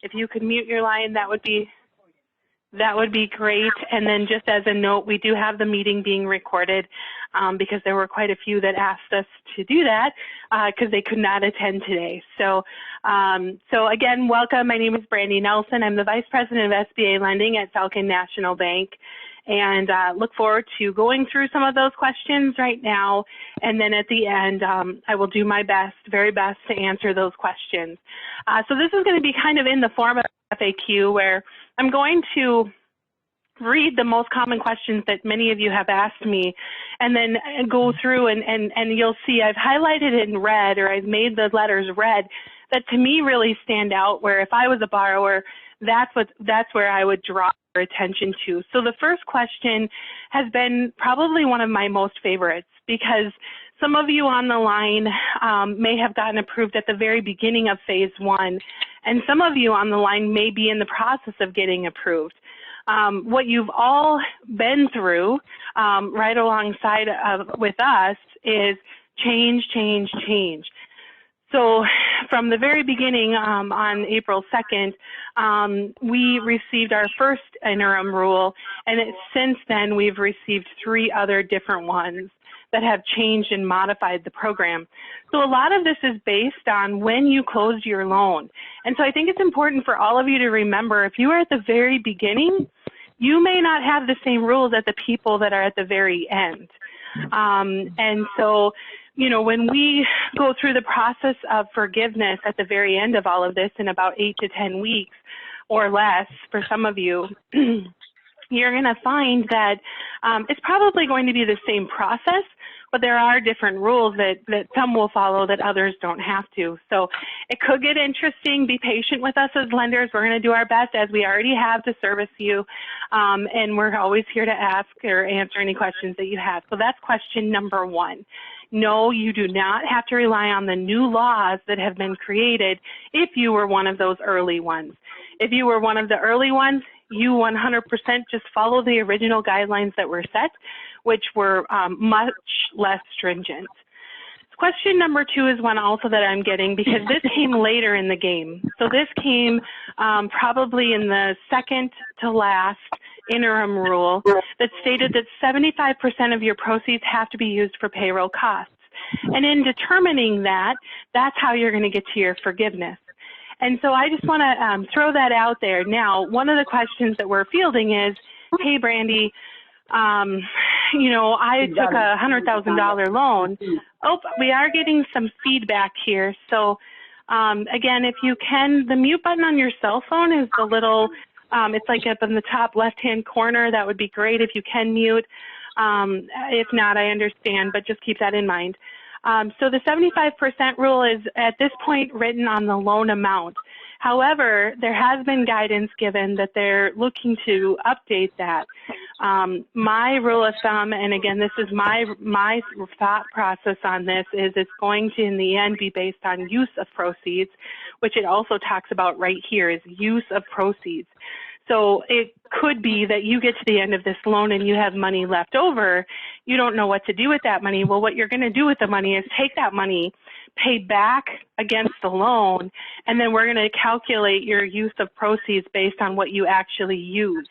If you could mute your line, that would be great. And then just as a note, we do have the meeting being recorded because there were quite a few that asked us to do that because they could not attend today. So again, welcome. My name is Brandy Nelson. I'm the Vice President of SBA Lending at Falcon National Bank. And look forward to going through some of those questions right now. And then at the end, I will do my very best to answer those questions. So this is going to be kind of in the form of FAQ where I'm going to read the most common questions that many of you have asked me and then go through and you'll see I've highlighted it in red, or I've made the letters red that to me really stand out, where if I was a borrower, that's where I would draw attention to. So the first question has been probably one of my most favorites because some of you on the line may have gotten approved at the very beginning of phase one, and some of you on the line may be in the process of getting approved. What you've all been through right alongside with us is change, change, change. So from the very beginning on April 2nd, we received our first interim rule, and since then we've received 3 other different ones that have changed and modified the program. So a lot of this is based on when you closed your loan. And so I think it's important for all of you to remember, if you are at the very beginning, you may not have the same rules as the people that are at the very end. And so, you know, when we go through the process of forgiveness at the very end of all of this in about 8 to 10 weeks or less for some of you, you're going to find that it's probably going to be the same process, but there are different rules that some will follow that others don't have to. So it could get interesting. Be patient with us as lenders. We're going to do our best, as we already have, to service you. And we're always here to ask or answer any questions that you have. So that's question number 1. No, you do not have to rely on the new laws that have been created if you were one of those early ones. If you were one of the early ones, you 100% just follow the original guidelines that were set, which were much less stringent. Question number 2 is one also that I'm getting because this came later in the game. So this came probably in the second to last interim rule that stated that 75% of your proceeds have to be used for payroll costs. And in determining that, that's how you're going to get to your forgiveness. And so I just want to throw that out there. Now, one of the questions that we're fielding is, hey, Brandy, you know, I took a $100,000 loan. Oh, we are getting some feedback here. So again, if you can, the mute button on your cell phone is the little, it's like up in the top left-hand corner. That would be great if you can mute. If not, I understand, but just keep that in mind. So the 75% rule is at this point written on the loan amount. However, there has been guidance given that they're looking to update that. My rule of thumb, and again, this is my thought process on this, is it's going to, in the end, be based on use of proceeds, which it also talks about right here is use of proceeds. So it could be that you get to the end of this loan and you have money left over. You don't know what to do with that money. Well, what you're going to do with the money is take that money, pay back against the loan, and then we're going to calculate your use of proceeds based on what you actually used.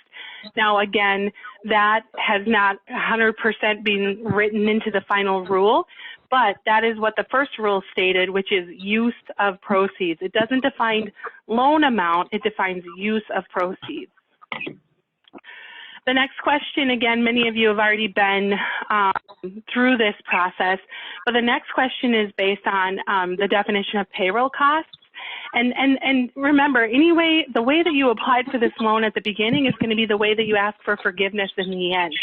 Now, again, that has not 100% been written into the final rule, but that is what the first rule stated, which is use of proceeds. It doesn't define loan amount, it defines use of proceeds. The next question, again, many of you have already been through this process, but the next question is based on the definition of payroll costs. And remember, anyway, the way that you applied for this loan at the beginning is going to be the way that you ask for forgiveness in the end.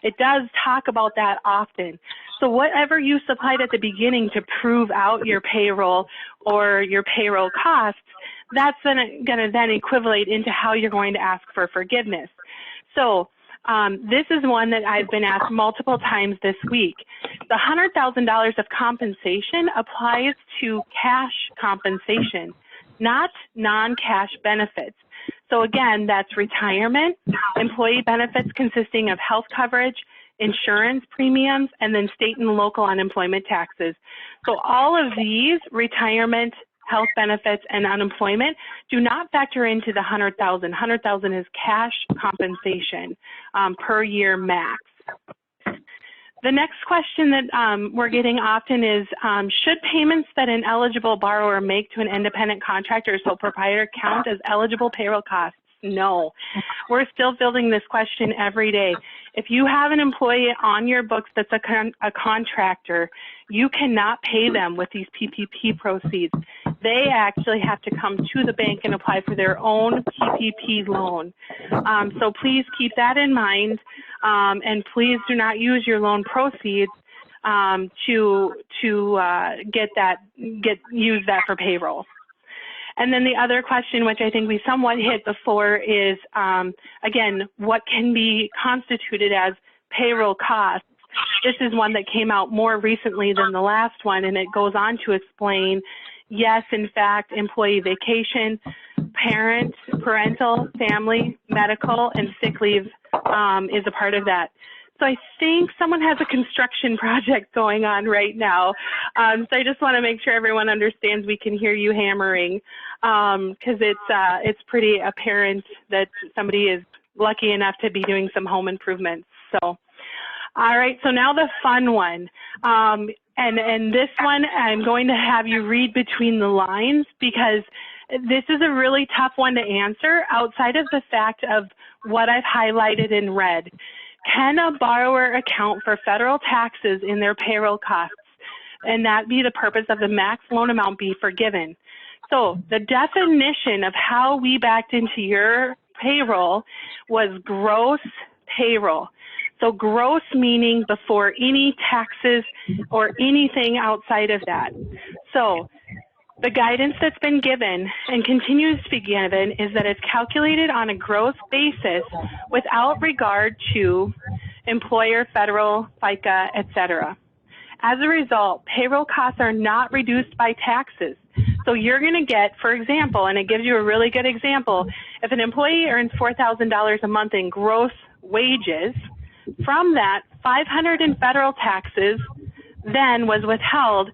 It does talk about that often. So whatever you supplied at the beginning to prove out your payroll or your payroll costs, that's going to then equivalent into how you're going to ask for forgiveness. So this is one that I've been asked multiple times this week. The $100,000 of compensation applies to cash compensation, not non-cash benefits. So again, that's retirement, employee benefits consisting of health coverage, insurance premiums, and then state and local unemployment taxes. So all of these, retirement, health benefits, and unemployment do not factor into the $100,000. $100,000 is cash compensation per year max. The next question that we're getting often is, should payments that an eligible borrower make to an independent contractor or sole proprietor count as eligible payroll costs? No. We're still fielding this question every day. If you have an employee on your books that's a contractor, you cannot pay them with these PPP proceeds. They actually have to come to the bank and apply for their own PPP loan. So please keep that in mind, and please do not use your loan proceeds to use that for payroll. And then the other question, which I think we somewhat hit before, is, again, what can be constituted as payroll costs? This is one that came out more recently than the last one, and it goes on to explain, yes, in fact, employee vacation, parental, family, medical, and sick leave is a part of that. So I think someone has a construction project going on right now. So I just want to make sure everyone understands we can hear you hammering, because it's pretty apparent that somebody is lucky enough to be doing some home improvements. So, all right, so now the fun one. And this one, I'm going to have you read between the lines, because this is a really tough one to answer outside of the fact of what I've highlighted in red. Can a borrower account for federal taxes in their payroll costs, and that be the purpose of the max loan amount be forgiven? So the definition of how we backed into your payroll was gross payroll. So gross meaning before any taxes or anything outside of that. So the guidance that's been given and continues to be given is that it's calculated on a gross basis without regard to employer, federal, FICA, etc. As a result, payroll costs are not reduced by taxes. So you're going to get, for example, and it gives you a really good example, if an employee earns $4,000 a month in gross wages, from that, $500 in federal taxes then was withheld,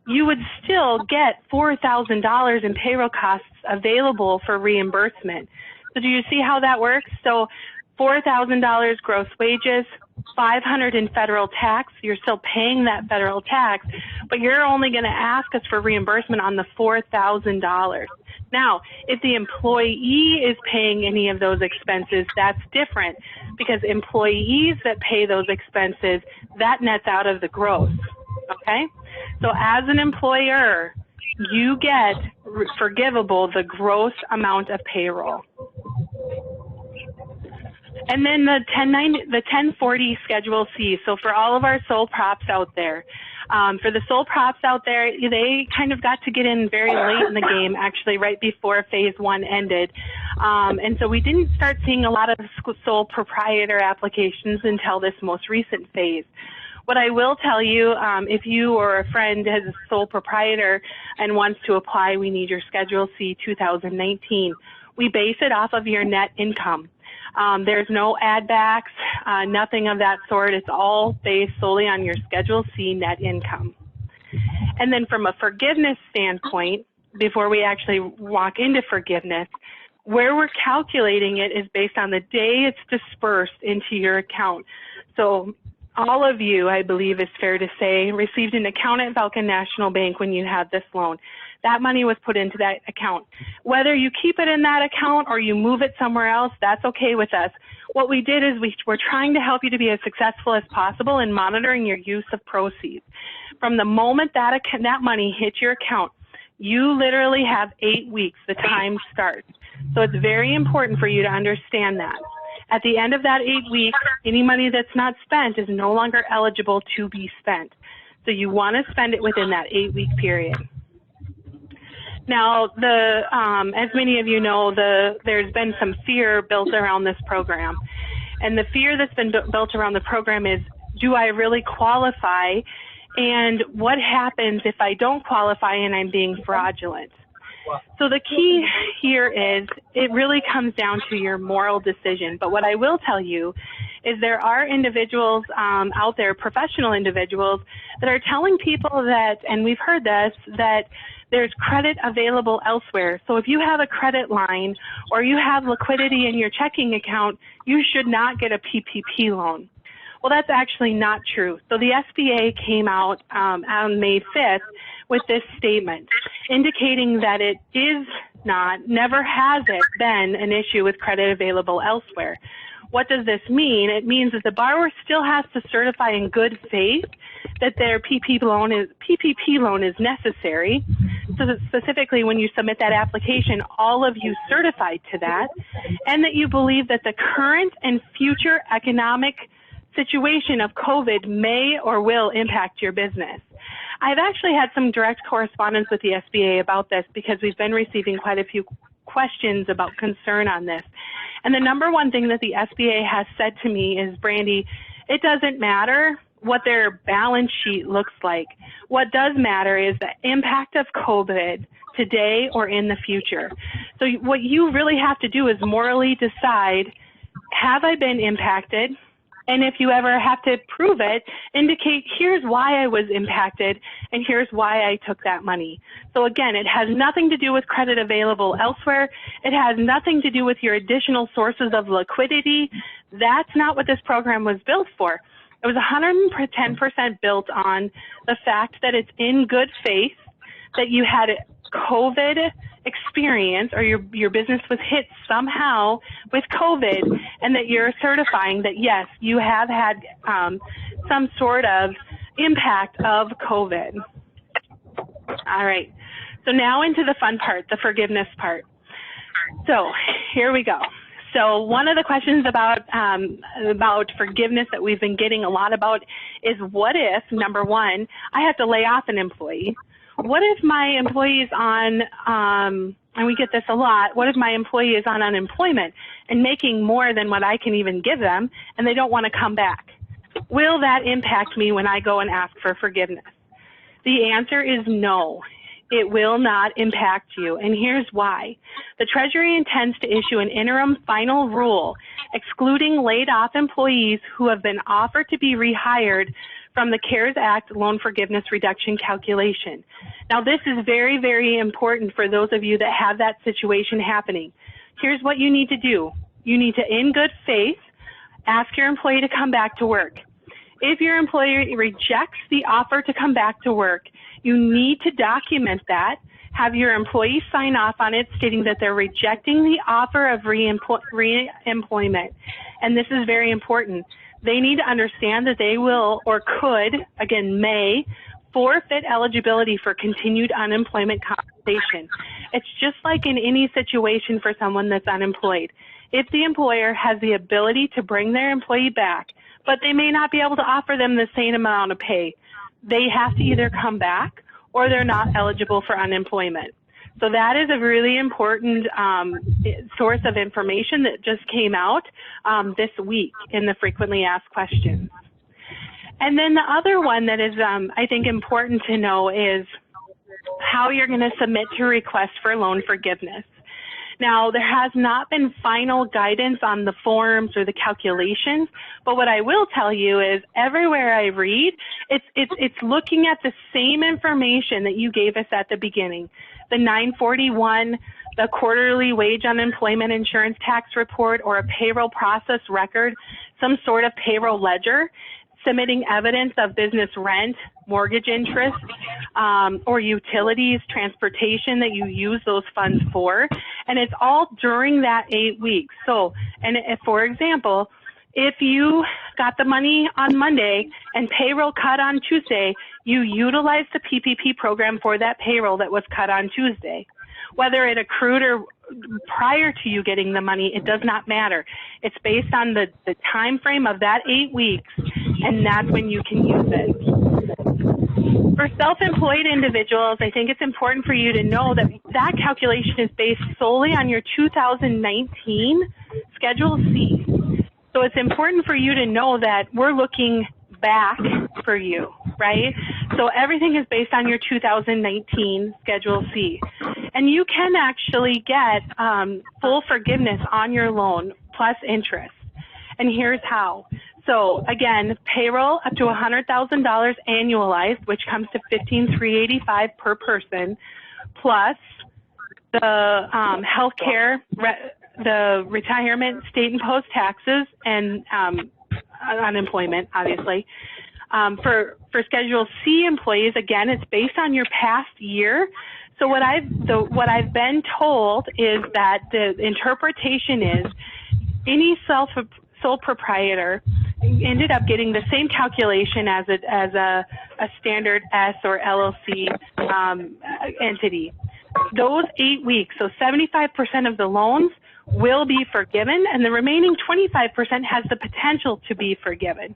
you would still get $4,000 in payroll costs available for reimbursement. So do you see how that works? So $4,000 gross wages, $500 in federal tax, you're still paying that federal tax, but you're only going to ask us for reimbursement on the $4,000. Now, if the employee is paying any of those expenses, that's different, because employees that pay those expenses, that nets out of the gross, okay? So as an employer, you get forgivable the gross amount of payroll. And then the 1040 Schedule C. So for all of our sole props out there, for the sole props out there, they kind of got to get in very late in the game, actually right before phase one ended. And so we didn't start seeing a lot of sole proprietor applications until this most recent phase. What I will tell you, if you or a friend has a sole proprietor and wants to apply, we need your Schedule C 2019. We base it off of your net income. There's no add backs, nothing of that sort. It's all based solely on your Schedule C net income. And then from a forgiveness standpoint, before we actually walk into forgiveness, where we're calculating it is based on the day it's dispersed into your account. So all of you, I believe it's fair to say, received an account at Falcon National Bank when you had this loan. That money was put into that account. Whether you keep it in that account or you move it somewhere else, that's okay with us. What we did is we're trying to help you to be as successful as possible in monitoring your use of proceeds. From the moment that money hits your account, you literally have 8 weeks, the time starts. So it's very important for you to understand that. At the end of that 8 weeks, any money that's not spent is no longer eligible to be spent. So you want to spend it within that 8-week period. Now, as many of you know, there's been some fear built around this program. And the fear that's been built around the program is, do I really qualify? And what happens if I don't qualify and I'm being fraudulent? So the key here is it really comes down to your moral decision. But what I will tell you is there are individuals out there, professional individuals, that are telling people that, and we've heard this, that there's credit available elsewhere. So if you have a credit line or you have liquidity in your checking account, you should not get a PPP loan. Well, that's actually not true. So the SBA came out on May 5th with this statement indicating that it is not, never has it been an issue with credit available elsewhere. What does this mean? It means that the borrower still has to certify in good faith that their PPP loan is necessary. So that specifically when you submit that application, all of you certify to that, and that you believe that the current and future economic situation of COVID may or will impact your business. I've actually had some direct correspondence with the SBA about this because we've been receiving quite a few questions about concern on this. And the number one thing that the SBA has said to me is, Brandy, it doesn't matter what their balance sheet looks like. What does matter is the impact of COVID today or in the future. So what you really have to do is morally decide, have I been impacted? And if you ever have to prove it, indicate here's why I was impacted and here's why I took that money. So again, it has nothing to do with credit available elsewhere. It has nothing to do with your additional sources of liquidity. That's not what this program was built for. It was 110% built on the fact that it's in good faith, that you had COVID experience or your business was hit somehow with COVID, and that you're certifying that, yes, you have had some sort of impact of COVID. All right. So now into the fun part, the forgiveness part. So here we go. So one of the questions about forgiveness that we've been getting a lot about is, what if, number one, I have to lay off an employee? What if my employee is on, and we get this a lot, what if my employee is on unemployment and making more than what I can even give them, and they don't want to come back? Will that impact me when I go and ask for forgiveness? The answer is no. It will not impact you, and here's why. The Treasury intends to issue an interim final rule excluding laid-off employees who have been offered to be rehired from the CARES Act loan forgiveness reduction calculation. Now, this is very, very important for those of you that have that situation happening. Here's what you need to do. You need to, in good faith, ask your employee to come back to work. If your employer rejects the offer to come back to work, you need to document that, have your employee sign off on it stating that they're rejecting the offer of reemployment. And this is very important. They need to understand that they will or could, again, may, forfeit eligibility for continued unemployment compensation. It's just like in any situation for someone that's unemployed. If the employer has the ability to bring their employee back, but they may not be able to offer them the same amount of pay, they have to either come back or they're not eligible for unemployment. So that is a really important source of information that just came out this week in the frequently asked questions. And then the other one that is, I think, important to know is how you're going to submit to request for loan forgiveness. Now, there has not been final guidance on the forms or the calculations, but what I will tell you is everywhere I read, it's looking at the same information that you gave us at the beginning. The 941, the quarterly wage unemployment insurance tax report, or a payroll process record, some sort of payroll ledger, submitting evidence of business rent, mortgage interest, or utilities, transportation that you use those funds for. And it's all during that 8 weeks. So, and if, for example, if you got the money on Monday and payroll cut on Tuesday, you utilize the PPP program for that payroll that was cut on Tuesday. Whether it accrued or prior to you getting the money, it does not matter. It's based on the time frame of that 8 weeks, and that's when you can use it. For self-employed individuals, I think it's important for you to know that that calculation is based solely on your 2019 Schedule C. So it's important for you to know that we're looking back for you, right? So everything is based on your 2019 Schedule C. And you can actually get full forgiveness on your loan plus interest. And here's how. So again, payroll up to $100,000 annualized, which comes to $15,385 per person. plus the healthcare, the retirement, state and post taxes, and unemployment, obviously. For Schedule C employees, again, it's based on your past year. So what I've been told is that the interpretation is any sole proprietor ended up getting the same calculation as a standard S or LLC entity. Those 8 weeks, so 75% of the loans will be forgiven, and the remaining 25% has the potential to be forgiven.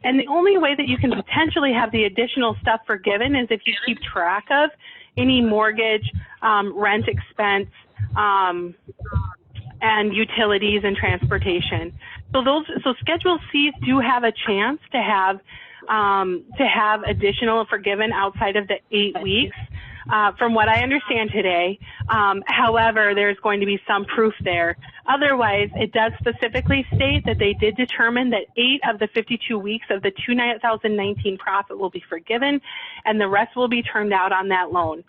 And the only way that you can potentially have the additional stuff forgiven is if you keep track of any mortgage, rent expense, and utilities and transportation. So Schedule Cs do have a chance to have additional forgiven outside of the 8 weeks. From what I understand today. However, there's going to be some proof there. Otherwise, it does specifically state that they did determine that 8 of the 52 weeks of the 2019 profit will be forgiven, and the rest will be turned out on that loan.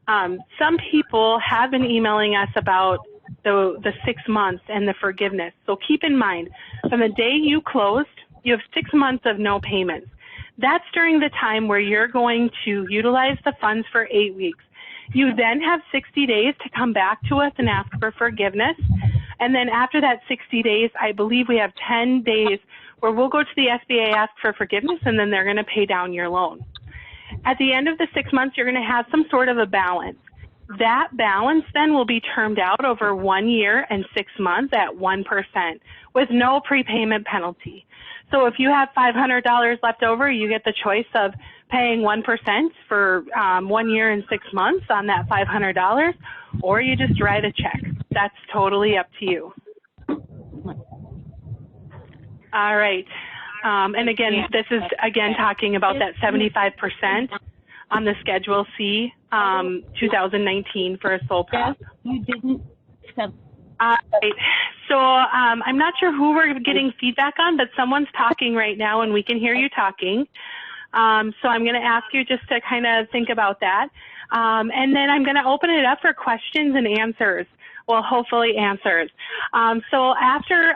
Some people have been emailing us about the 6 months and the forgiveness. So keep in mind, from the day you closed, you have 6 months of no payments. That's during the time where you're going to utilize the funds for 8 weeks. You then have 60 days to come back to us and ask for forgiveness. And then after that 60 days, I believe we have 10 days where we'll go to the SBA, ask for forgiveness, and then they're going to pay down your loan. At the end of the 6 months, you're going to have some sort of a balance. That balance then will be termed out over 1 year and 6 months at 1% with no prepayment penalty. So if you have $500 left over, you get the choice of paying 1% for 1 year and 6 months on that $500, or you just write a check. That's totally up to you. All right. And again, this is, again, talking about that 75% on the Schedule C 2019 for a sole prop. You didn't. Right. So I'm not sure who we're getting feedback on, but someone's talking right now and we can hear you talking. So I'm going to ask you just to kind of think about that. And then I'm going to open it up for questions and answers. Well, hopefully answers. So after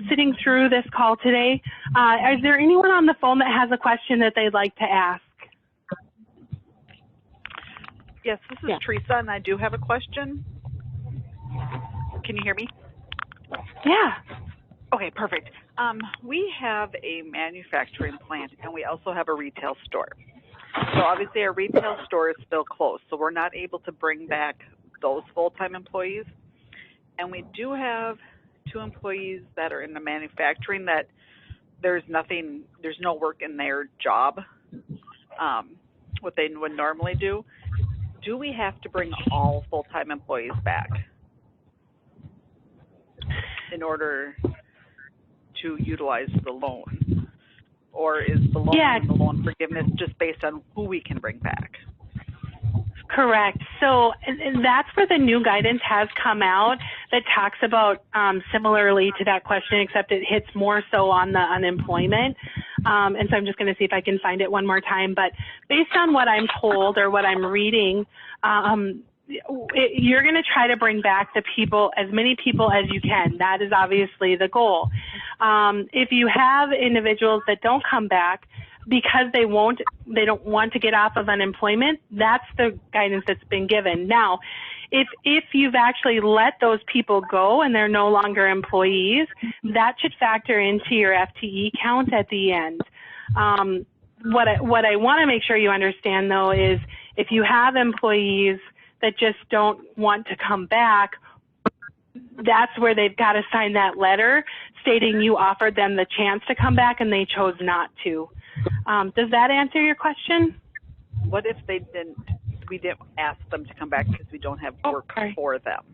sitting through this call today, is there anyone on the phone that has a question that they'd like to ask? Yes, this is Teresa, and I do have a question. Can you hear me? Yeah. Okay, perfect. We have a manufacturing plant, and we also have a retail store. So obviously our retail store is still closed, so we're not able to bring back those full-time employees. And we do have 2 employees that are in the manufacturing that there's no work in their job, what they would normally do. Do we have to bring all full-time employees back in order to utilize the loan? Or is the loan and the loan forgiveness just based on who we can bring back? Correct. So that's where the new guidance has come out that talks about similarly to that question, except it hits more so on the unemployment. And so I'm just going to see if I can find it one more time. But based on what I'm told or what I'm reading, you're going to try to bring back the people, as many people as you can. That is obviously the goal. If you have individuals that don't come back because they don't want to get off of unemployment, that's the guidance that's been given. Now, if you've actually let those people go and they're no longer employees, that should factor into your FTE count at the end. What I want to make sure you understand, though, is if you have employees that just don't want to come back, that's where they've got to sign that letter stating you offered them the chance to come back and they chose not to. Does that answer your question? What if we didn't ask them to come back because we don't have work for them?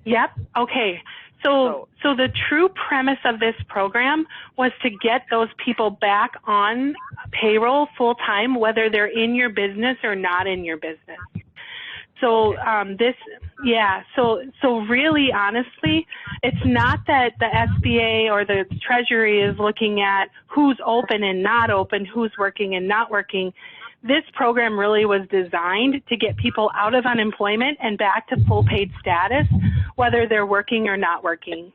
Yep. Okay. So the true premise of this program was to get those people back on payroll full time, whether they're in your business or not in your business. So so really, honestly, it's not that the SBA or the Treasury is looking at who's open and not open, who's working and not working. this program really was designed to get people out of unemployment and back to full paid status, whether they're working or not working.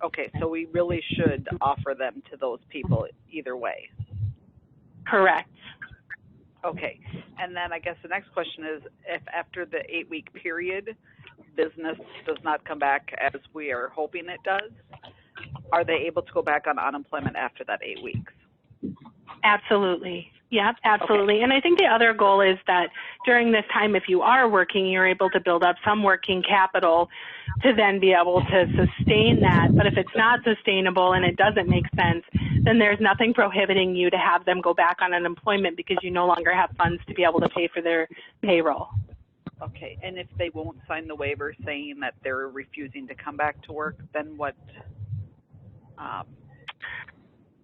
Okay, so we really should offer them to those people either way. Correct. Okay, and then I guess the next question is, if after the 8-week period, business does not come back as we are hoping it does, are they able to go back on unemployment after that 8 weeks? Absolutely. Yep, absolutely. Okay. And I think the other goal is that during this time, if you are working, you're able to build up some working capital to then be able to sustain that. But if it's not sustainable and it doesn't make sense, then there's nothing prohibiting you to have them go back on unemployment because you no longer have funds to be able to pay for their payroll. Okay, and if they won't sign the waiver saying that they're refusing to come back to work, then what?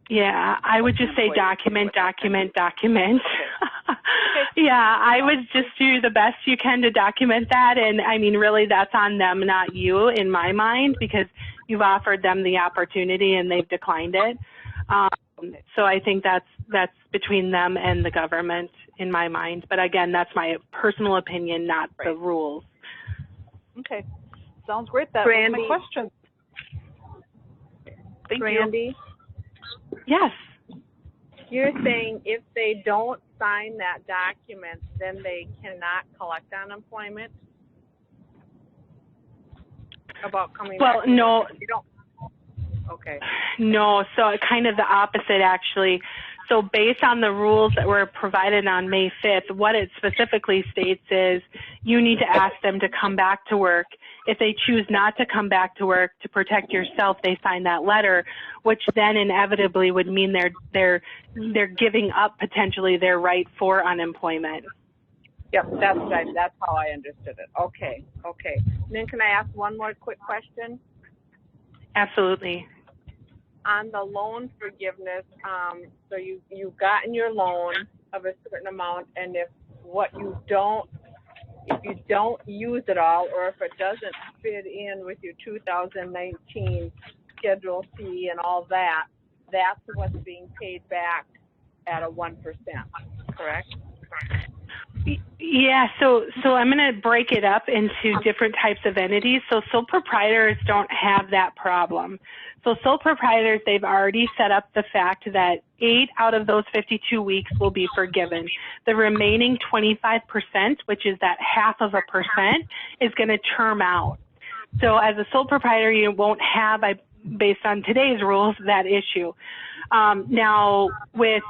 Yeah, I would just say document. Okay. Yeah, I would just do the best you can to document that. And I mean, really, that's on them, not you, in my mind, because you've offered them the opportunity and they've declined it. So I think that's between them and the government, in my mind. But again, that's my personal opinion, not the rules. Okay, sounds great. That Brandy, was my question. Thank Brandy, you. Yes. you're saying if they don't sign that document, then they cannot collect unemployment? About coming Well, back? no. You don't. Okay. No, so kind of the opposite, actually. So based on the rules that were provided on May 5th, what it specifically states is you need to ask them to come back to work. If they choose not to come back to work to protect yourself, they sign that letter, which then inevitably would mean they're giving up potentially their right for unemployment. Yep, that's right. That's how I understood it. Okay, okay. And then can I ask one more quick question? Absolutely. On the loan forgiveness, so you've gotten your loan of a certain amount, and if you don't use it all, or if it doesn't fit in with your 2019 Schedule C and all that, that's what's being paid back at a 1%, correct? Yeah, so I'm going to break it up into different types of entities. So sole proprietors don't have that problem. So sole proprietors, they've already set up the fact that 8 out of those 52 weeks will be forgiven. The remaining 25%, which is that 0.5%, is going to term out. So as a sole proprietor, you won't have, based on today's rules, that issue. Now, with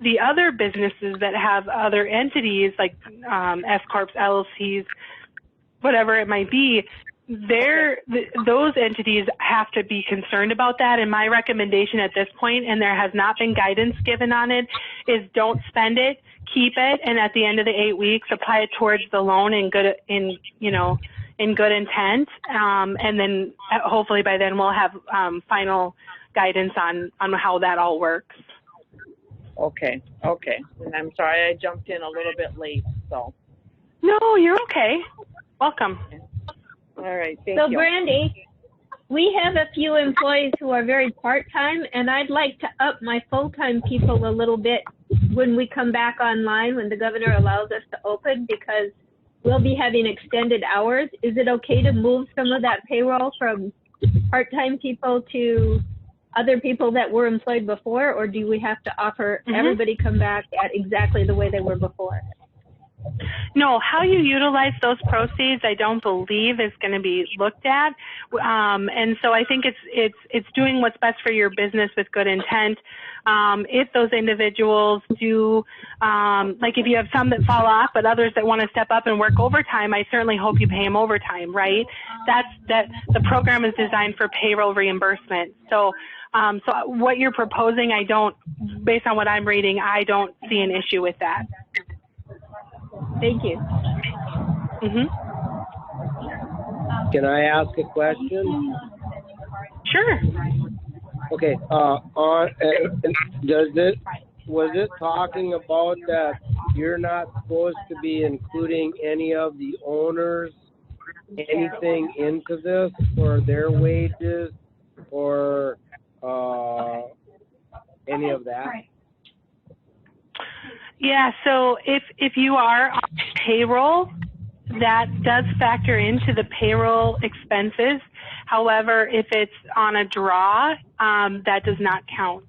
the other businesses that have other entities like S-Corps, LLCs, whatever it might be, those entities have to be concerned about that. And my recommendation at this point, and there has not been guidance given on it, is don't spend it, keep it, and at the end of the 8 weeks, apply it towards the loan in good intent. And then hopefully by then we'll have final guidance on how that all works. Okay, okay. And I'm sorry I jumped in a little bit late, so. No, you're okay. Welcome. All right, thank So, you. Brandy, we have a few employees who are very part-time, and I'd like to up my full-time people a little bit when we come back online, when the governor allows us to open, because we'll be having extended hours. Is it okay to move some of that payroll from part-time people to other people that were employed before, or do we have to offer everybody come back at exactly the way they were before? No, how you utilize those proceeds, I don't believe is going to be looked at, and so I think it's doing what's best for your business with good intent. If those individuals do, like if you have some that fall off, but others that want to step up and work overtime, I certainly hope you pay them overtime, right? The program is designed for payroll reimbursement. So what you're proposing, based on what I'm reading, I don't see an issue with that. Thank you. Can I ask a question? Sure. Okay. Was it talking about that you're not supposed to be including any of the owners, anything into this for their wages or any of that? Yeah, so if you are on payroll, that does factor into the payroll expenses. However, if it's on a draw, that does not count.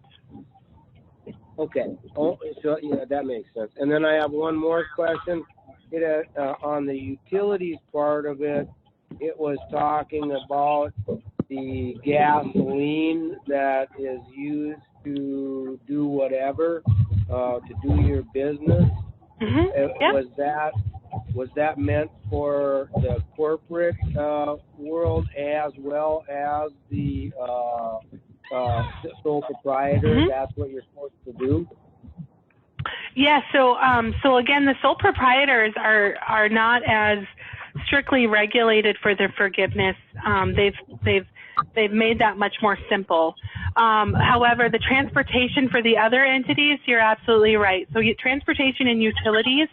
Okay. Oh, so yeah, that makes sense. And then I have one more question. On the utilities part of it, it was talking about the gasoline that is used to do whatever, to do your business. Yep. Was that meant for the corporate world as well as the sole proprietor? That's what you're supposed to do? Yeah, so again, the sole proprietors are not as strictly regulated for their forgiveness. They've made that much more simple. However, the transportation for the other entities, you're absolutely right. So transportation and utilities,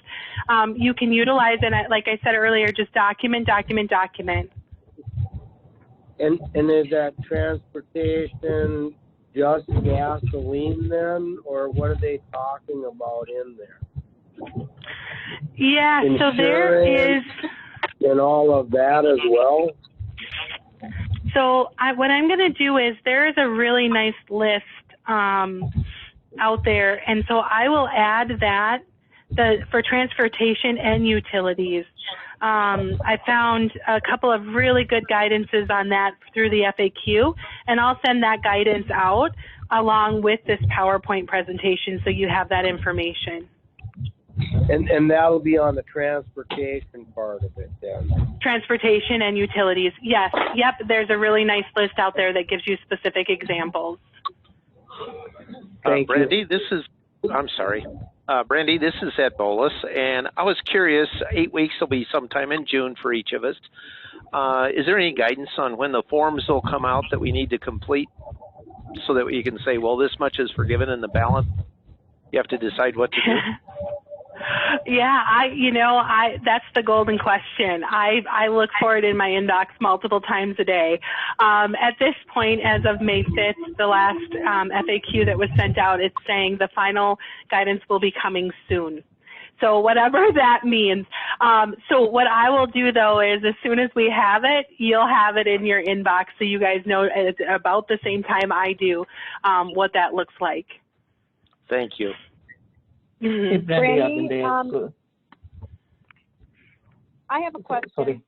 you can utilize, and like I said earlier, just document. And is that transportation just gasoline then, or what are they talking about in there? Yeah, so there is, and all of that as well. So what I'm going to do is there is a really nice list out there, and so I will add that for transportation and utilities. I found a couple of really good guidances on that through the FAQ, and I'll send that guidance out along with this PowerPoint presentation so you have that information. And that'll be on the transportation part of it then. Transportation and utilities, yes. Yep, there's a really nice list out there that gives you specific examples. Brandy, Brandy, this is Ed Bolus, and I was curious, 8 weeks will be sometime in June for each of us. Is there any guidance on when the forms will come out that we need to complete so that you can say, well, this much is forgiven and the balance, you have to decide what to do? Yeah, that's the golden question. I look for it in my inbox multiple times a day. At this point, as of May 5th, the last FAQ that was sent out, it's saying the final guidance will be coming soon. So whatever that means. So what I will do, though, is as soon as we have it, you'll have it in your inbox so you guys know at about the same time I do what that looks like. Thank you. Hey, Brandy, I have a question. Sorry.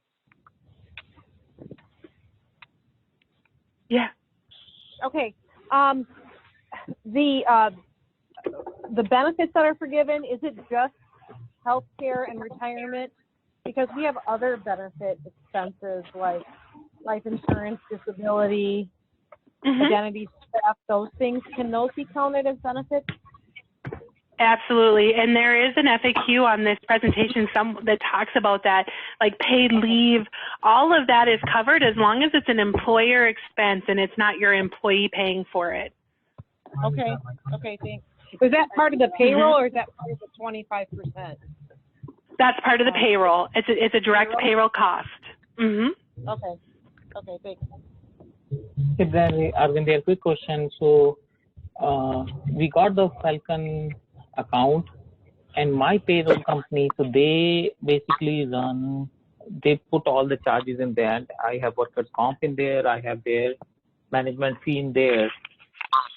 Yeah. Okay. The benefits that are forgiven, is it just health care and retirement? Because we have other benefit expenses like life insurance, disability, identity theft, those things. Can those be counted as benefits? Absolutely, and there is an FAQ on this presentation that talks about that, like paid leave. All of that is covered as long as it's an employer expense and it's not your employee paying for it. Okay, thanks. Is that part of the payroll or is that part of the 25%? That's part of the payroll. It's a direct payroll cost. Okay, thanks. Hey, Brandy, Arvind, a quick question. So we got the Falcon account and my payroll company, so they basically they put all the charges in there. I have workers' comp in there, I have their management fee in there.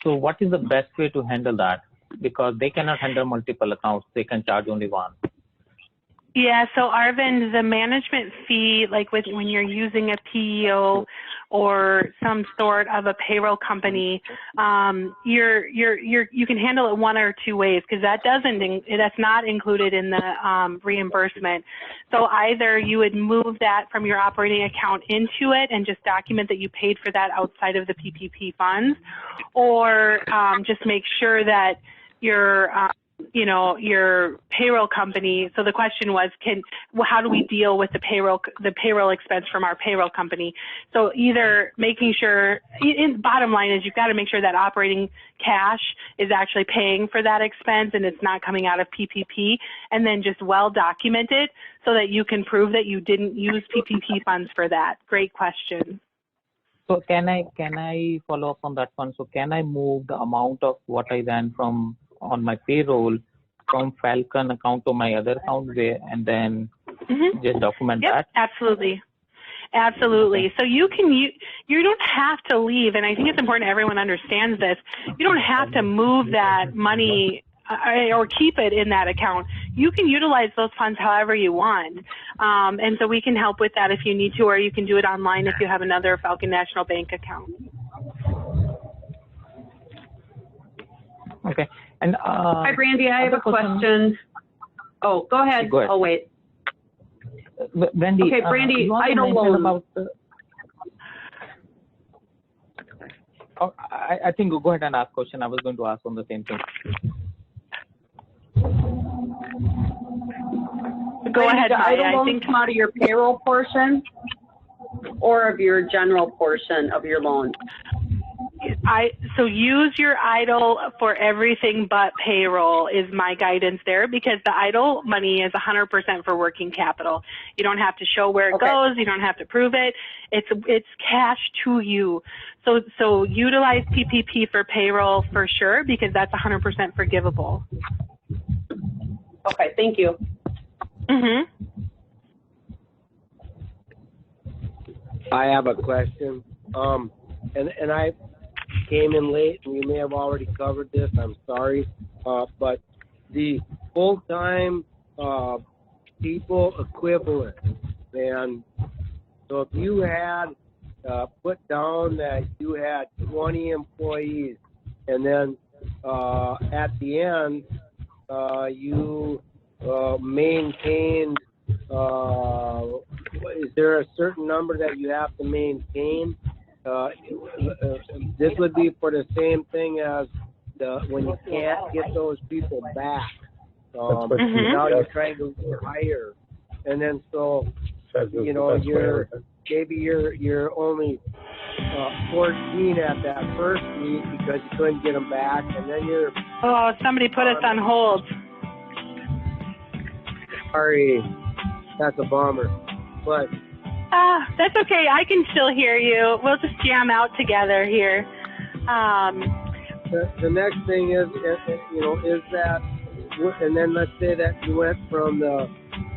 So what is the best way to handle that? Because they cannot handle multiple accounts, they can charge only one. Yeah, so Arvind, the management fee, like when you're using a PEO or some sort of a payroll company, you can handle it one or two ways because that's not included in the reimbursement. So either you would move that from your operating account into it and just document that you paid for that outside of the PPP funds, or just make sure that your payroll company. So the question was, how do we deal with the payroll expense from our payroll company? So either making sure, bottom line is you've got to make sure that operating cash is actually paying for that expense and it's not coming out of PPP, and then just well documented so that you can prove that you didn't use PPP funds for that. Great question. So can I follow up on that one? So can I move the amount of what I ran from on my payroll from Falcon account to my other account and then just document Yep, that? absolutely. Absolutely. So you don't have to leave, and I think it's important everyone understands this. You don't have to move that money or keep it in that account. You can utilize those funds however you want. And so we can help with that if you need to, or you can do it online if you have another Falcon National Bank account. Okay. And hi, Brandy. I have a question. Oh, go ahead. Go ahead. I'll wait. Brandy, okay, Brandy, idle loans. I think go ahead and ask question. I was going to ask on the same thing. Go ahead, Maya. Idle loans come out of your payroll portion or of your general portion of your loan? So use your idle for everything but payroll is my guidance there, because the idle money is 100% for working capital. You don't have to show where it goes. You don't have to prove it. It's cash to you. So utilize PPP for payroll for sure, because that's 100% forgivable. Okay, thank you. I have a question. And I came in late, and we may have already covered this. I'm sorry, but the full-time people equivalent, and so if you had put down that you had 20 employees, and then at the end you maintained, is there a certain number that you have to maintain? This would be for the same thing as when you can't get those people back. Now you're trying to hire, and then so you know you're only 14 at that first week because you couldn't get them back, and then you're somebody put us on hold. Sorry, that's a bummer, but. That's okay. I can still hear you. We'll just jam out together here. The next thing is that, and then let's say that you went from the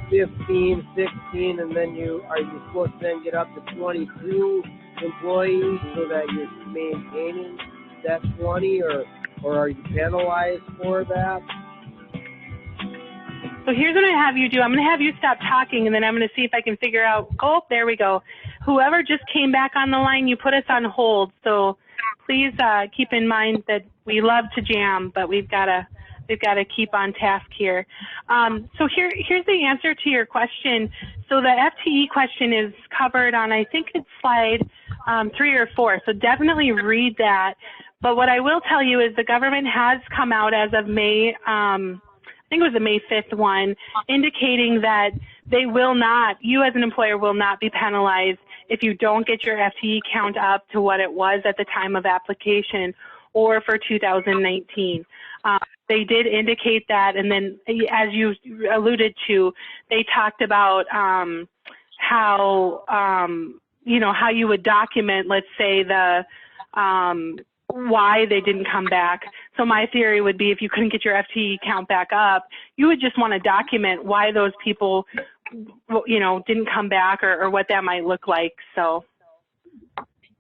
15, 16, and then are you supposed to then get up to 22 employees so that you're maintaining that 20, or are you penalized for that? So here's what I have you do. I'm going to have you stop talking, and then I'm going to see if I can figure out. Oh, there we go. Whoever just came back on the line, you put us on hold. So please keep in mind that we love to jam, but we've got to keep on task here. So here's the answer to your question. So the FTE question is covered on, I think it's slide 3 or 4. So definitely read that. But what I will tell you is the government has come out as of May. I think it was the May 5th one, indicating that they will not, you as an employer will not be penalized if you don't get your FTE count up to what it was at the time of application or for 2019. They did indicate that, and then as you alluded to, they talked about how you would document, let's say, the why they didn't come back. So my theory would be if you couldn't get your FTE count back up, you would just want to document why those people, didn't come back or what that might look like. So.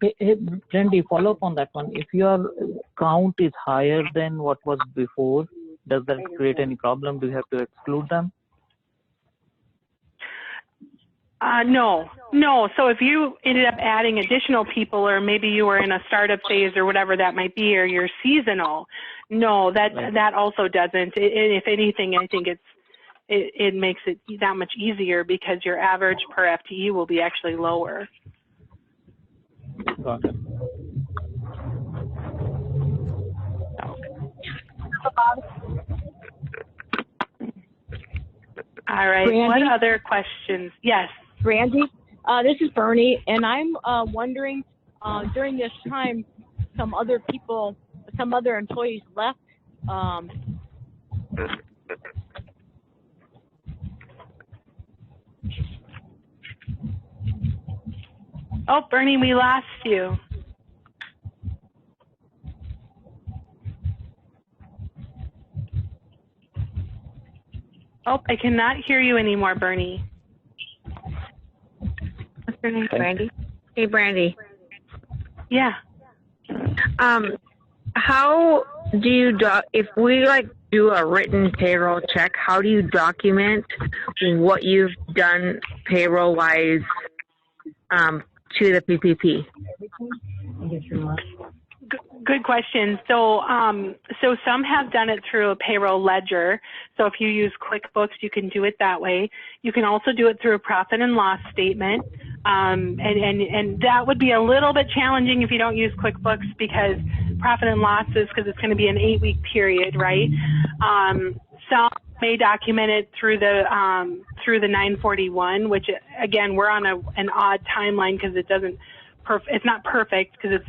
Hey, Brandy, follow up on that one. If your count is higher than what was before, does that create any problem? Do you have to exclude them? No. So if you ended up adding additional people, or maybe you were in a startup phase or whatever that might be, or you're seasonal, no, that also doesn't. If anything, I think it makes it that much easier because your average per FTE will be actually lower. Got it. All right. Brandy? What other questions? Yes. Randy, this is Bernie, and I'm wondering, during this time, some other employees left. Oh, Bernie, we lost you. Oh, I cannot hear you anymore, Bernie. What's her name? Brandy? Hey, Brandy. Yeah. How do you if we do a written payroll check, how do you document what you've done payroll wise to the PPP? Good question. So, so some have done it through a payroll ledger. So if you use QuickBooks, you can do it that way. You can also do it through a profit and loss statement. And that would be a little bit challenging if you don't use QuickBooks, because profit and losses, because it's going to be an 8-week period, right? Some may document it through the 941, which again, we're on an odd timeline because it's not perfect because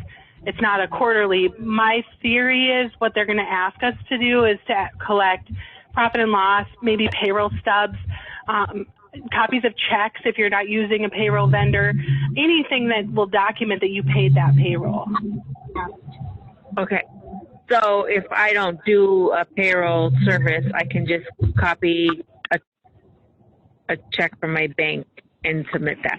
it's not a quarterly. My theory is what they're going to ask us to do is to collect profit and loss, maybe payroll stubs, copies of checks if you're not using a payroll vendor, anything that will document that you paid that payroll. Okay. So if I don't do a payroll service, I can just copy a check from my bank and submit that.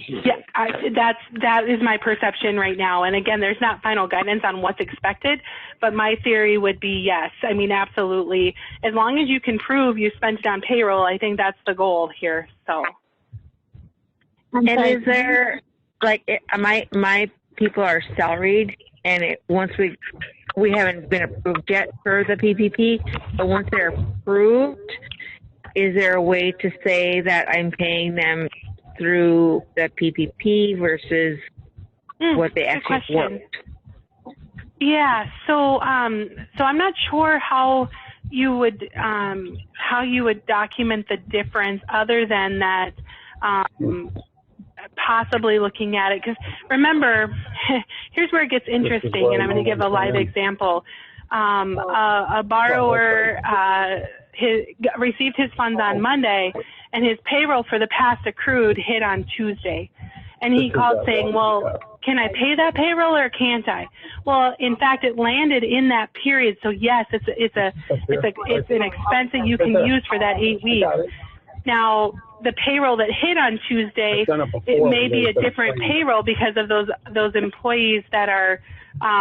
Yeah, that is my perception right now. And again, there's not final guidance on what's expected, but my theory would be yes. I mean, absolutely. As long as you can prove you spent it on payroll, I think that's the goal here. So. And is there my people are salaried, and once we haven't been approved yet for the PPP, but once they're approved, is there a way to say that I'm paying them through the PPP versus what they actually worked? Yeah, so so I'm not sure how you would document the difference other than that possibly looking at it, because remember, here's where it gets interesting, and I'm going to give a live example. A borrower received his funds on Monday, and his payroll for the past accrued hit on Tuesday. And he called saying, well, can I pay that payroll or can't I? Well, in fact, it landed in that period. So yes, it's an expense that you can use for that 8 weeks. Now, the payroll that hit on Tuesday, it may be a different payroll because of those employees that are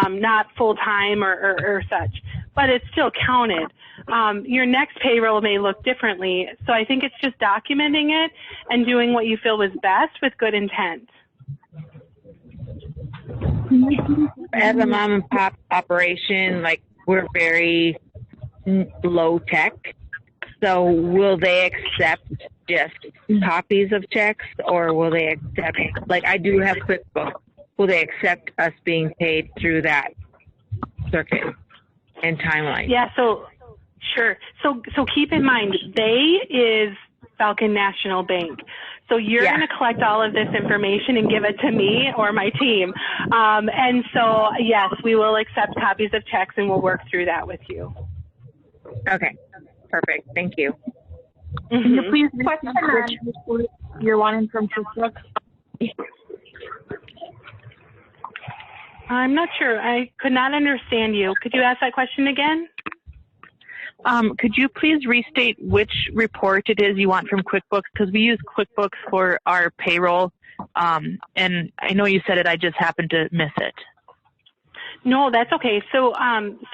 not full-time or such, but it's still counted. Your next payroll may look differently. So I think it's just documenting it and doing what you feel was best with good intent. As a mom and pop operation, we're very low tech. So will they accept just copies of checks, or will they accept, I do have QuickBooks, will they accept us being paid through that circuit and timeline? Yeah, so sure. So keep in mind, they is Falcon National Bank. So you're going to collect all of this information and give it to me or my team. And so, yes, we will accept copies of checks and we'll work through that with you. Okay, perfect. Thank you. Can you please question which you're wanting from QuickBooks? I'm not sure. I could not understand you. Could you ask that question again? Could you please restate which report it is you want from QuickBooks? Because we use QuickBooks for our payroll, and I know you said it, I just happened to miss it. No, that's okay. So,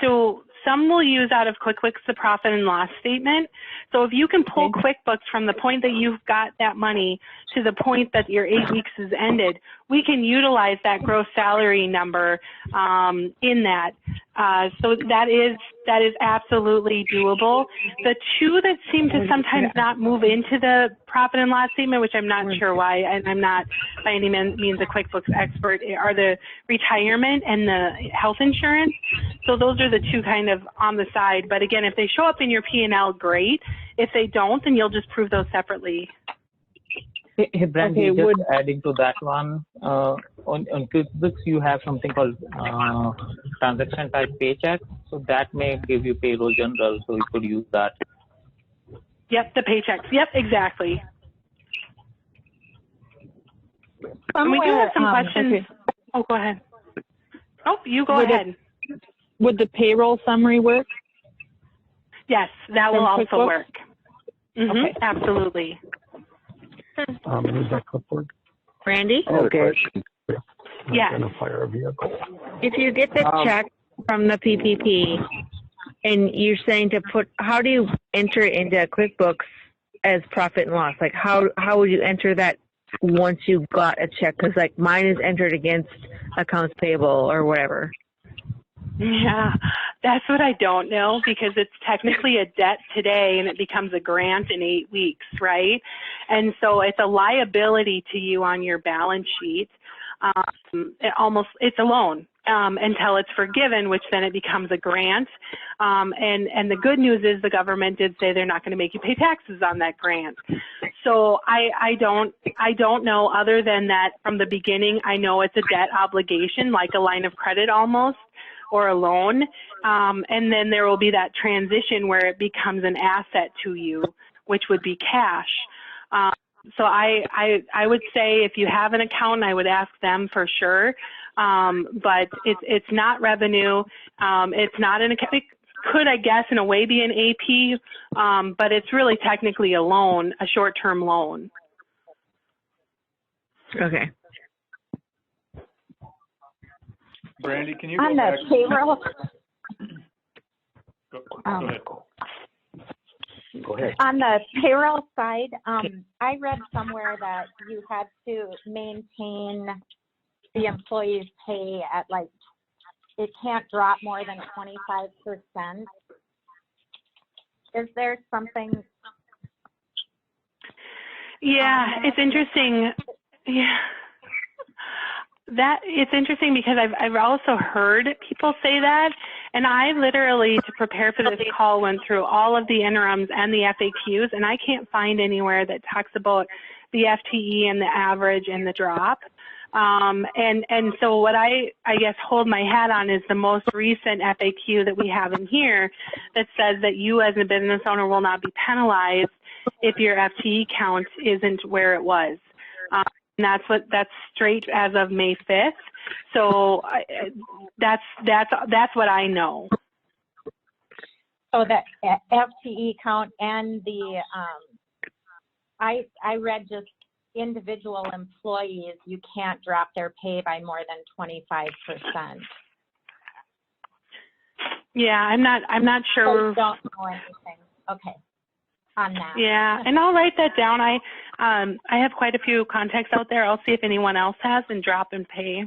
so some will use out of QuickBooks the profit and loss statement. So if you can pull QuickBooks from the point that you've got that money to the point that your 8 weeks is ended, we can utilize that gross salary number in that. So that is absolutely doable. The two that seem to sometimes not move into the profit and loss statement, which I'm not sure why, and I'm not by any means a QuickBooks expert, are the retirement and the health insurance. So those are the two kind of on the side. But again, if they show up in your P&L, great. If they don't, then you'll just prove those separately. Hey, Brandy, just adding to that one, on QuickBooks, you have something called transaction type paycheck. So that may give you payroll general, so you could use that. Yep, the paychecks. Yep, exactly. And we do have some questions. Okay. Oh, go ahead. Oh, you go ahead. Would the payroll summary work? Yes, that will also work. Okay. Absolutely. Need that clipboard? Randy? Okay. Yes. Identify our vehicle. If you get the check from the PPP and you're saying to put, how do you enter into QuickBooks as profit and loss? Like how would you enter that once you got a check? Because like mine is entered against accounts payable or whatever. Yeah, that's what I don't know, because it's technically a debt today and it becomes a grant in 8 weeks, right? And so it's a liability to you on your balance sheet. It's a loan until it's forgiven, which then it becomes a grant. And the good news is the government did say they're not going to make you pay taxes on that grant. So I don't know, other than that from the beginning, I know it's a debt obligation, like a line of credit almost, or a loan. And then there will be that transition where it becomes an asset to you, which would be cash. So I would say if you have an accountant, I would ask them for sure. But it's not revenue. It's not an account. It could, I guess, in a way be an AP, but it's really technically a loan, a short-term loan. Okay. Brandy, can you go on back? the payroll? Go ahead. Go ahead. On the payroll side, I read somewhere that you had to maintain the employee's pay at like, it can't drop more than 25%. Is there something? Yeah, it's interesting. Yeah. That it's interesting because I've also heard people say that, and I literally, to prepare for this call, went through all of the interims and the FAQs, and I can't find anywhere that talks about the FTE and the average and the drop. And so what I guess hold my hat on is the most recent FAQ that we have in here that says that you as a business owner will not be penalized if your FTE count isn't where it was. And that's straight as of May 5th. So that's what I know. So that FTE count and the, I read just individual employees, you can't drop their pay by more than 25%. Yeah, I'm not sure. So don't know anything. Okay. On that. Yeah, and I'll write that down. I have quite a few contacts out there. I'll see if anyone else has and drop and pay.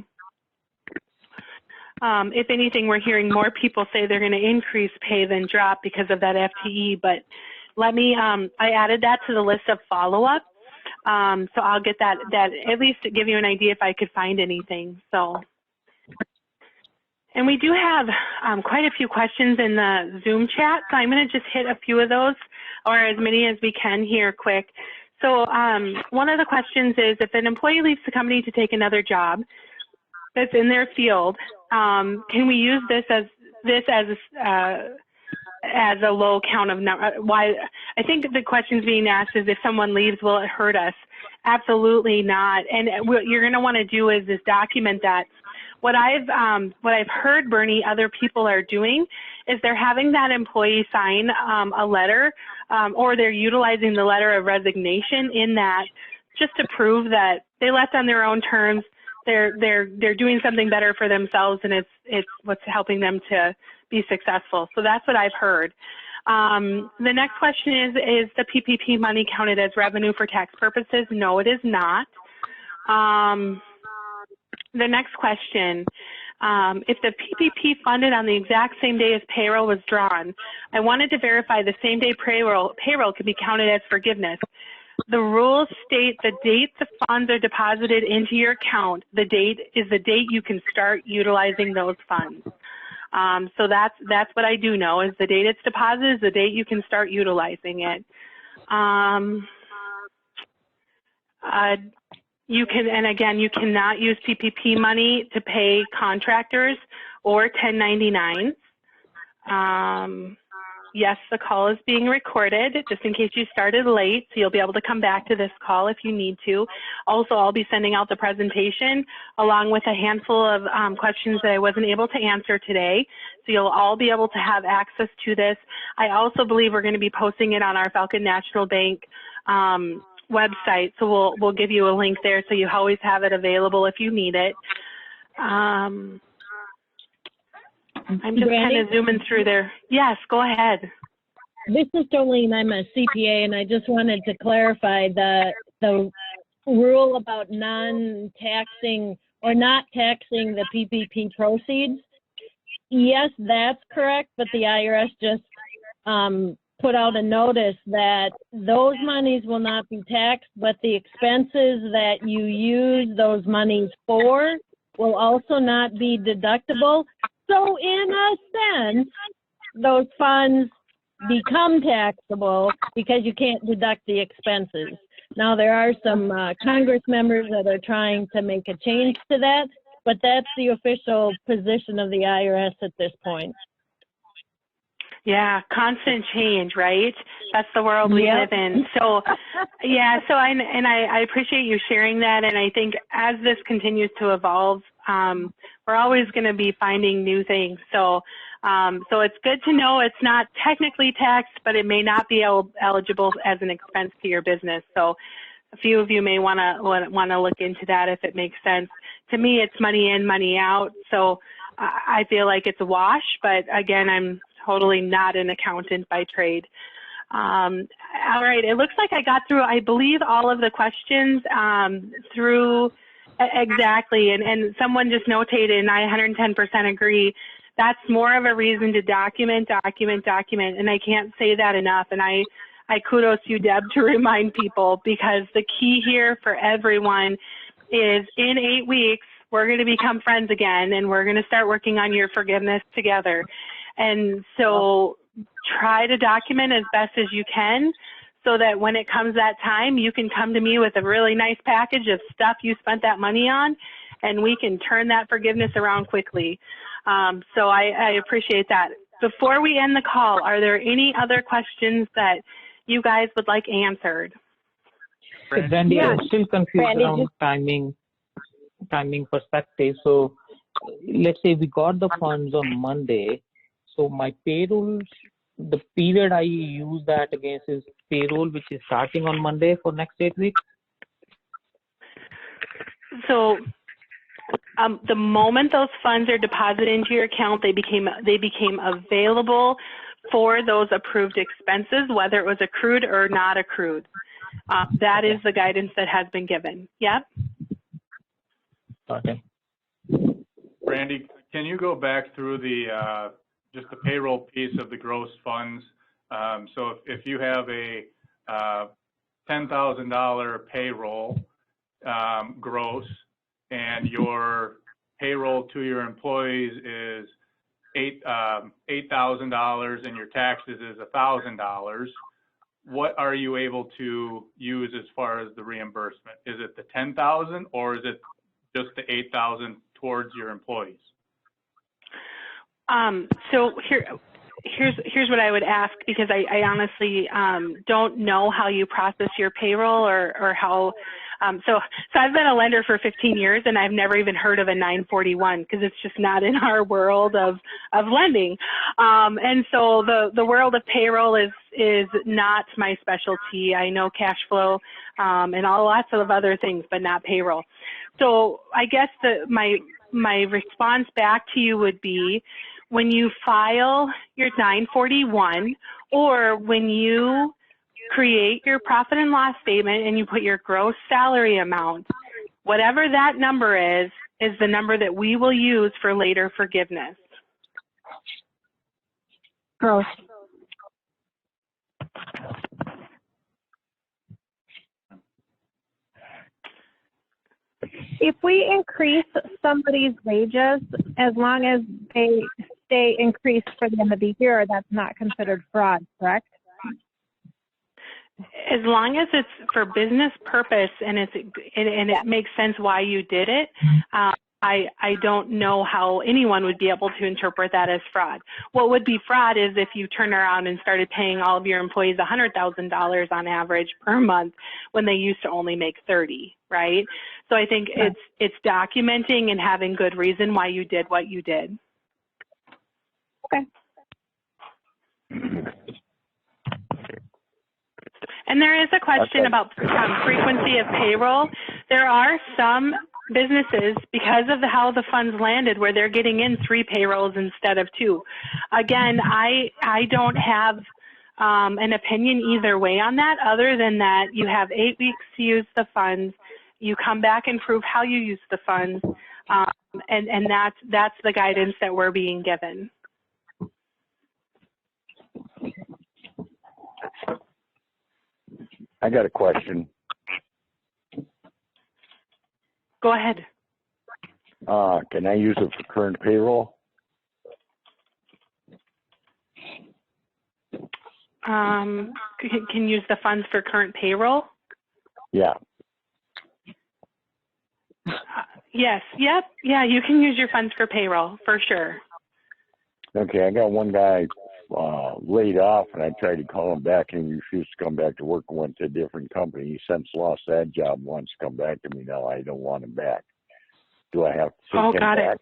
If anything, we're hearing more people say they're going to increase pay than drop because of that FTE. But let me, I added that to the list of follow-up. So I'll get that at least to give you an idea if I could find anything. So, and we do have quite a few questions in the Zoom chat. So I'm going to just hit a few of those, or as many as we can here quick. So one of the questions is, if an employee leaves the company to take another job that's in their field, can we use this as a low count of number? Why? I think the question's being asked is, if someone leaves, will it hurt us? Absolutely not. And what you're going to want to do is document that. What I've heard, Bernie, other people are doing is they're having that employee sign a letter, or they're utilizing the letter of resignation in that, just to prove that they left on their own terms. They're doing something better for themselves, and it's what's helping them to be successful. So that's what I've heard. The next question is the PPP money counted as revenue for tax purposes? No, it is not. The next question, if the PPP funded on the exact same day as payroll was drawn, I wanted to verify the same day payroll could be counted as forgiveness. The rules state the date the funds are deposited into your account, the date is the date you can start utilizing those funds. So that's what I do know, is the date it's deposited is the date you can start utilizing it. You can, and again, you cannot use PPP money to pay contractors or 1099s. yes, the call is being recorded just in case you started late, so you'll be able to come back to this call if you need to. Also, I'll be sending out the presentation along with a handful of questions that I wasn't able to answer today, so you'll all be able to have access to this. I also believe we're going to be posting it on our Falcon National Bank website, so we'll give you a link there so you always have it available if you need it. I'm just kind of zooming through there. Yes, go ahead. This is Jolene. I'm a CPA, and I just wanted to clarify the rule about non-taxing or not taxing the PPP proceeds. Yes, that's correct, but the IRS just put out a notice that those monies will not be taxed, but the expenses that you use those monies for will also not be deductible. So in a sense, those funds become taxable because you can't deduct the expenses. Now, there are some Congress members that are trying to make a change to that, but that's the official position of the IRS at this point. Yeah, constant change, right? That's the world we live in. So, yeah, so I appreciate you sharing that, and I think as this continues to evolve, we're always going to be finding new things. So, so it's good to know it's not technically taxed, but it may not be eligible as an expense to your business. So, a few of you may want to look into that if it makes sense. To me, it's money in, money out. So, I feel like it's a wash, but again, I'm totally not an accountant by trade. All right, it looks like I got through, I believe, all of the questions through exactly, and someone just notated, and I 110% agree, that's more of a reason to document, and I can't say that enough, and I kudos you, Deb, to remind people, because the key here for everyone is in 8 weeks, we're going to become friends again, and we're going to start working on your forgiveness together. And so try to document as best as you can so that when it comes that time, you can come to me with a really nice package of stuff you spent that money on, and we can turn that forgiveness around quickly. So I appreciate that. Before we end the call, are there any other questions that you guys would like answered? Brandy, I'm still confused around timing perspective. So let's say we got the funds on Monday. So my payroll, the period I use that against is payroll, which is starting on Monday for next 8 weeks. So the moment those funds are deposited into your account, they became available for those approved expenses, whether it was accrued or not accrued. That is the guidance that has been given. Yep. Okay. Brandy, can you go back through the just the payroll piece of the gross funds? So if you have a $10,000 payroll gross, and your payroll to your employees is $8,000 and your taxes is $1,000, what are you able to use as far as the reimbursement? Is it the $10,000 or is it just the $8,000 towards your employees? So here's what I would ask, because I honestly don't know how you process your payroll or how. So I've been a lender for 15 years, and I've never even heard of a 941 because it's just not in our world of lending. And so the world of payroll is not my specialty. I know cash flow and lots of other things, but not payroll. So I guess my response back to you would be, when you file your 941 or when you create your profit and loss statement and you put your gross salary amount, whatever that number is the number that we will use for later forgiveness. Gross. If we increase somebody's wages, as long as they stay increased for the end of the year, that's not considered fraud, correct? As long as it's for business purpose and it makes sense why you did it, I don't know how anyone would be able to interpret that as fraud. What would be fraud is if you turn around and started paying all of your employees $100,000 on average per month when they used to only make 30, right? So I think it's documenting and having good reason why you did what you did. Okay. And there is a question about frequency of payroll. There are some businesses, because of how the funds landed, where they're getting in 3 payrolls instead of 2. Again, I don't have an opinion either way on that, other than that you have 8 weeks to use the funds. You come back and prove how you use the funds, and that's the guidance that we're being given. I got a question. Go ahead. Can I use it for current payroll? Can use the funds for current payroll? Yeah. Yes. Yep. Yeah, you can use your funds for payroll for sure. Okay, I got one guy laid off, and I tried to call him back, and he refused to come back to work and went to a different company. He since lost that job, wants to come back to me now. I don't want him back. Do I have to take him back?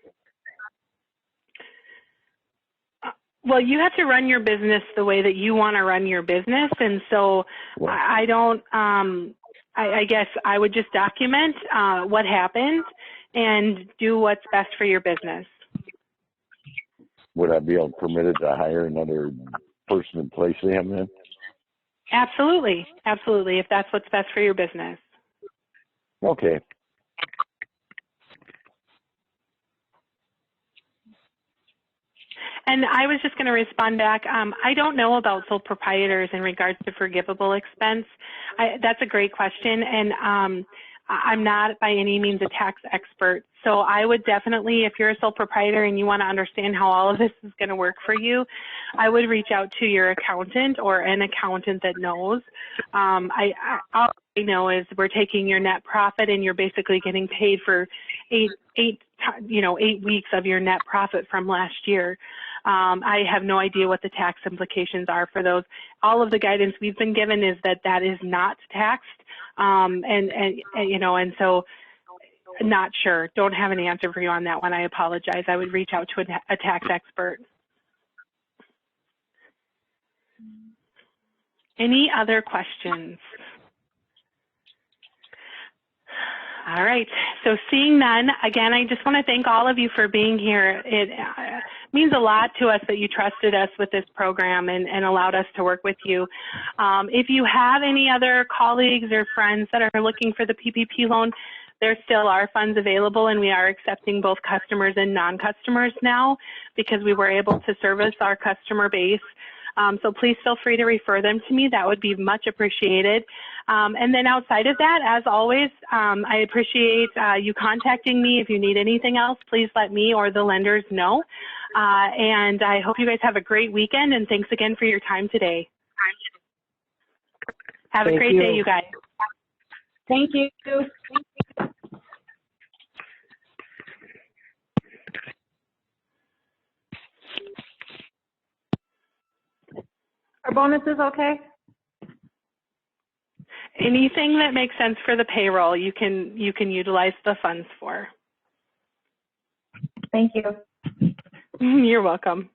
Well, you have to run your business the way that you want to run your business, and so I don't. I guess I would just document what happened and do what's best for your business. Would I be permitted to hire another person in place of him then? Absolutely. Absolutely, if that's what's best for your business. Okay. And I was just going to respond back. I don't know about sole proprietors in regards to forgivable expense. That's a great question, and I'm not by any means a tax expert. So I would definitely, if you're a sole proprietor and you want to understand how all of this is going to work for you, I would reach out to your accountant or an accountant that knows. All I know is we're taking your net profit and you're basically getting paid for eight weeks of your net profit from last year. I have no idea what the tax implications are for those. All of the guidance we've been given is that that is not taxed, and so not sure. Don't have an answer for you on that one. I apologize. I would reach out to a tax expert. Any other questions? All right, so seeing none, again, I just want to thank all of you for being here. It means a lot to us that you trusted us with this program and allowed us to work with you. If you have any other colleagues or friends that are looking for the PPP loan, there still are funds available, and we are accepting both customers and non-customers now because we were able to service our customer base. So please feel free to refer them to me. That would be much appreciated. And then outside of that, as always, I appreciate you contacting me. If you need anything else, please let me or the lenders know. And I hope you guys have a great weekend, and thanks again for your time today. Have a great day, you guys. Thank you. Are bonuses okay? Anything that makes sense for the payroll, you can utilize the funds for. Thank you. You're welcome.